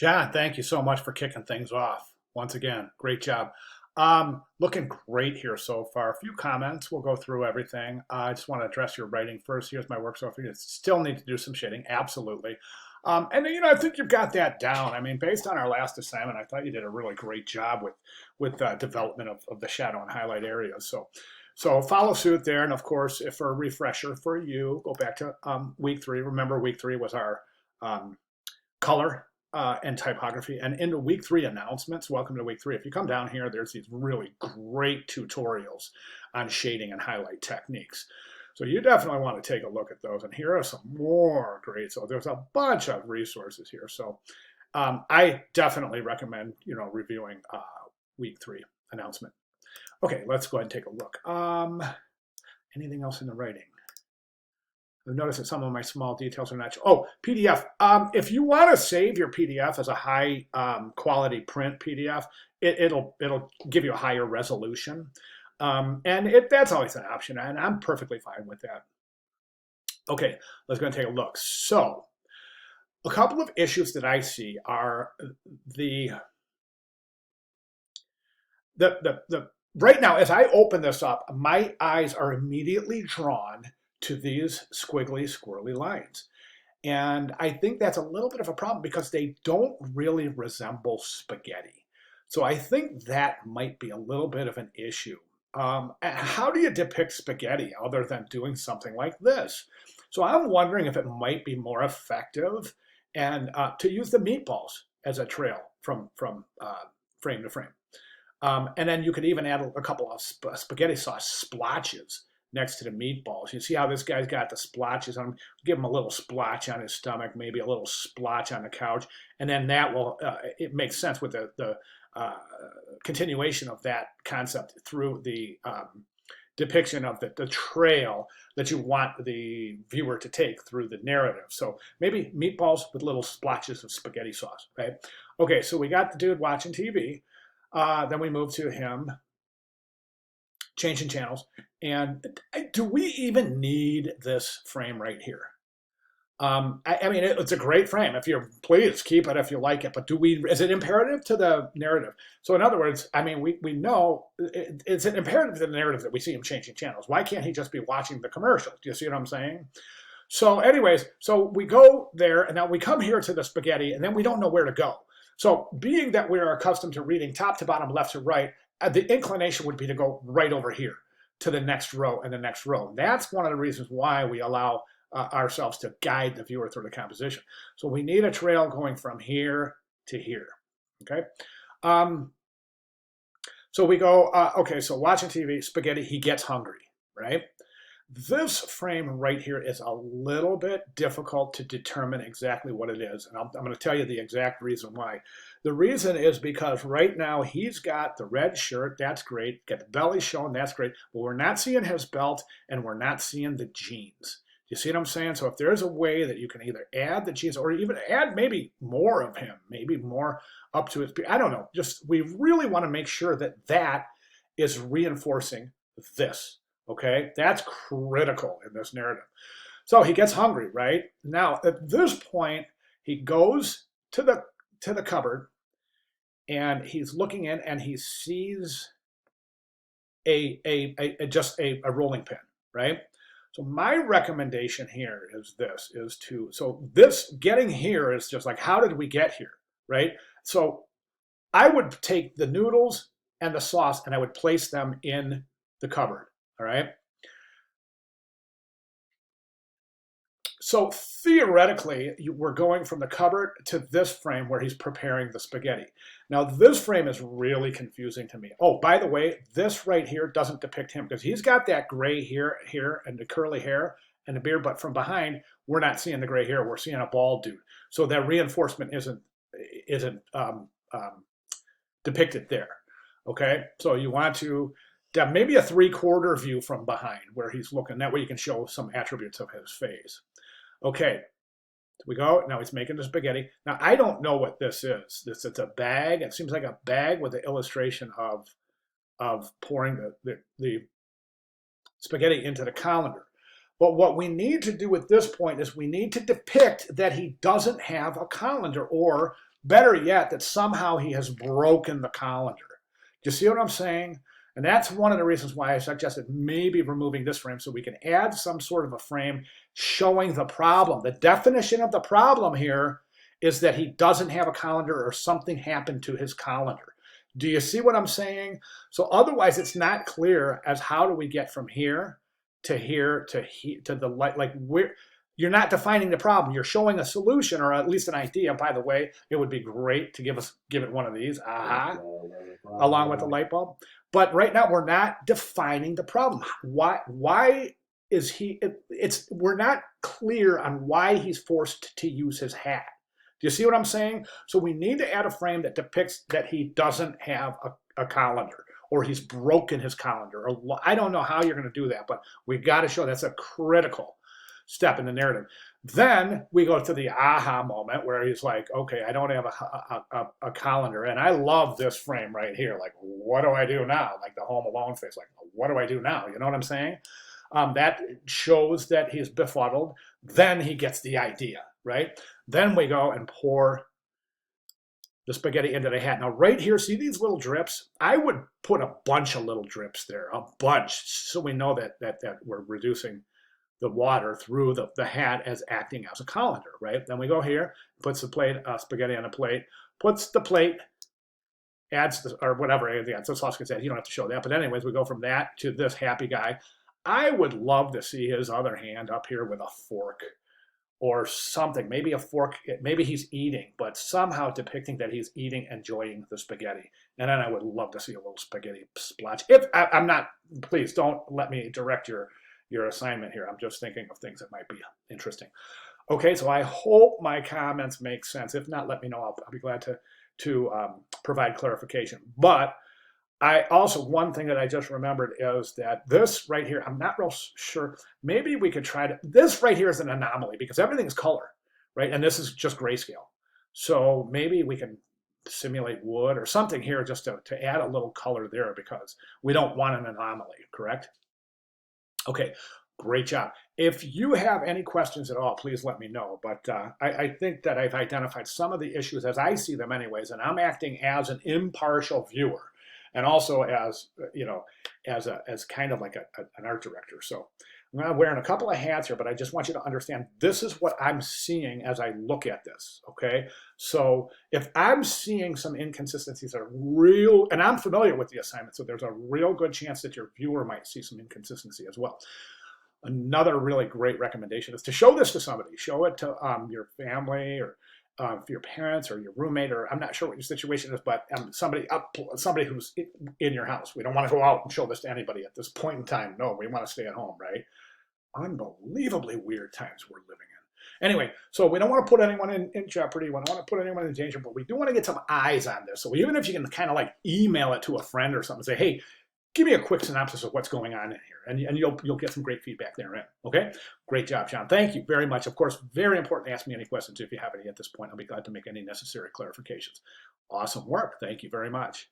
John, thank you so much for kicking things off. Once again, great job. Looking great here so far. A few comments. We'll go through everything. I just want to address your writing first. Here's my work. So if you still need to do some shading, absolutely. I think you've got that down. I mean, based on our last assignment, I thought you did a really great job with development of the shadow and highlight areas. So follow suit there. And of course, if for a refresher for you, go back to week 3. Remember, week 3 was our um, color and typography. And into week 3 announcements, welcome to week 3. If you come down here, there's these really great tutorials on shading and highlight techniques. So you definitely want to take a look at those. And here are some more great. So there's a bunch of resources here. So I definitely recommend, reviewing week 3 announcement. Okay, let's go ahead and take a look. Anything else in the writing? I've noticed that some of my small details are not. Oh, PDF. If you want to save your PDF as a high quality print PDF, it'll give you a higher resolution, and that's always an option, and I'm perfectly fine with that. Okay, let's go and take a look. So, a couple of issues that I see are the right now as I open this up, my eyes are immediately drawn to these squiggly, squirrely lines. And I think that's a little bit of a problem because they don't really resemble spaghetti. So I think that might be a little bit of an issue. How do you depict spaghetti other than doing something like this? So I'm wondering if it might be more effective and to use the meatballs as a trail from frame to frame. And then you could even add a couple of spaghetti sauce splotches next to the meatballs. You see how this guy's got the splotches on him? Give him a little splotch on his stomach, maybe a little splotch on the couch, and then that will, it makes sense with the continuation of that concept through the depiction of the trail that you want the viewer to take through the narrative. So maybe meatballs with little splotches of spaghetti sauce, right? Okay, so we got the dude watching TV. Then we move to him changing channels. And do we even need this frame right here? I mean, it's a great frame. If you're please keep it if you like it. But is it imperative to the narrative? So in other words, I mean, we know it's an imperative to the narrative that we see him changing channels. Why can't he just be watching the commercial? Do you see what I'm saying? So anyways, so we go there and now we come here to the spaghetti and then we don't know where to go. So being that we're accustomed to reading top to bottom, left to right, the inclination would be to go right over here to the next row and the next row. That's one of the reasons why we allow ourselves to guide the viewer through the composition. So we need a trail going from here to here, okay? So we go, okay, so watching TV, spaghetti, he gets hungry, right? This frame right here is a little bit difficult to determine exactly what it is. And I'm going to tell you the exact reason why. The reason is because right now he's got the red shirt. That's great. Got the belly showing. That's great. But we're not seeing his belt and we're not seeing the jeans. You see what I'm saying? So if there's a way that you can either add the jeans or even add maybe more of him, maybe more up to his, I don't know. Just we really want to make sure that that is reinforcing this. Okay, that's critical in this narrative. So he gets hungry, right? Now at this point, he goes to the cupboard and he's looking in and he sees just a rolling pin, right? So my recommendation here is this getting here is just like, how did we get here, right? So I would take the noodles and the sauce and I would place them in the cupboard. All right. So theoretically, we're going from the cupboard to this frame where he's preparing the spaghetti. Now, this frame is really confusing to me. Oh, by the way, this right here doesn't depict him because he's got that gray here, and the curly hair and the beard, but from behind, we're not seeing the gray hair. We're seeing a bald dude. So that reinforcement isn't depicted there. Okay, so you want to maybe a 3/4 view from behind where he's looking. That way you can show some attributes of his face. Okay, so we go. Now he's making the spaghetti. Now I don't know what this is. It's a bag. It seems like a bag with the illustration of pouring the spaghetti into the colander. But what we need to do at this point is we need to depict that he doesn't have a colander, or Better yet, that somehow he has broken the colander. Do you see what I'm saying? And that's one of the reasons why I suggested maybe removing this frame so we can add some sort of a frame showing the problem. The definition of the problem here is that he doesn't have a colander or something happened to his colander. Do you see what I'm saying? So otherwise it's not clear as how do we get from here to the light, like where you're not defining the problem. You're showing a solution or at least an idea. By the way, it would be great to give it one of these, along with the light bulb. But right now we're not defining the problem. Why is he? We're not clear on why he's forced to use his hat. Do you see what I'm saying? So we need to add a frame that depicts that he doesn't have a colander or he's broken his colander. Or I don't know how you're going to do that, but we got to show that's a critical step in the narrative. Then we go to the aha moment where he's like, okay, I don't have a colander. And I love this frame right here. Like, what do I do now? Like the Home Alone face. Like, what do I do now? You know what I'm saying? That shows that he's befuddled. Then he gets the idea, right? Then we go and pour the spaghetti into the hat. Now right here, see these little drips? I would put a bunch of little drips there, a bunch, so we know that we're reducing the water through the hat as acting as a colander, right? Then we go here, puts the plate, spaghetti on a plate, puts the plate, adds or whatever, adds the sauce gets added. You don't have to show that, but anyways, we go from that to this happy guy. I would love to see his other hand up here with a fork or something, maybe a fork, maybe he's eating, but somehow depicting that he's eating, enjoying the spaghetti. And then I would love to see a little spaghetti splotch. If I'm not, please don't let me direct your assignment here. I'm just thinking of things that might be interesting. Okay, so I hope my comments make sense. If not, let me know. I'll be glad to provide clarification. But I also, one thing that I just remembered is that this right here, I'm not real sure. Maybe we could try to, this right here is an anomaly because everything is color, right? And this is just grayscale. So maybe we can simulate wood or something here just to add a little color there because we don't want an anomaly, correct? Okay, great job. If you have any questions at all, please let me know. But I think that I've identified some of the issues as I see them anyways, and I'm acting as an impartial viewer and also as, you know, as kind of like an art director. So I'm wearing a couple of hats here, but I just want you to understand this is what I'm seeing as I look at this, okay? So if I'm seeing some inconsistencies that are real, and I'm familiar with the assignment, so there's a real good chance that your viewer might see some inconsistency as well. Another really great recommendation is to show this to somebody. Show it to your family or your parents or your roommate, or I'm not sure what your situation is, but somebody who's in your house. We don't want to go out and show this to anybody at this point in time. No, we want to stay at home, right? Unbelievably weird times we're living in. Anyway, so we don't want to put anyone in jeopardy. We don't want to put anyone in danger, but we do want to get some eyes on this. So even if you can kind of like email it to a friend or something, say, hey, give me a quick synopsis of what's going on in here, and you'll get some great feedback therein. Okay, great job, John. Thank you very much. Of course, very important to ask me any questions if you have any at this point. I'll be glad to make any necessary clarifications. Awesome work. Thank you very much.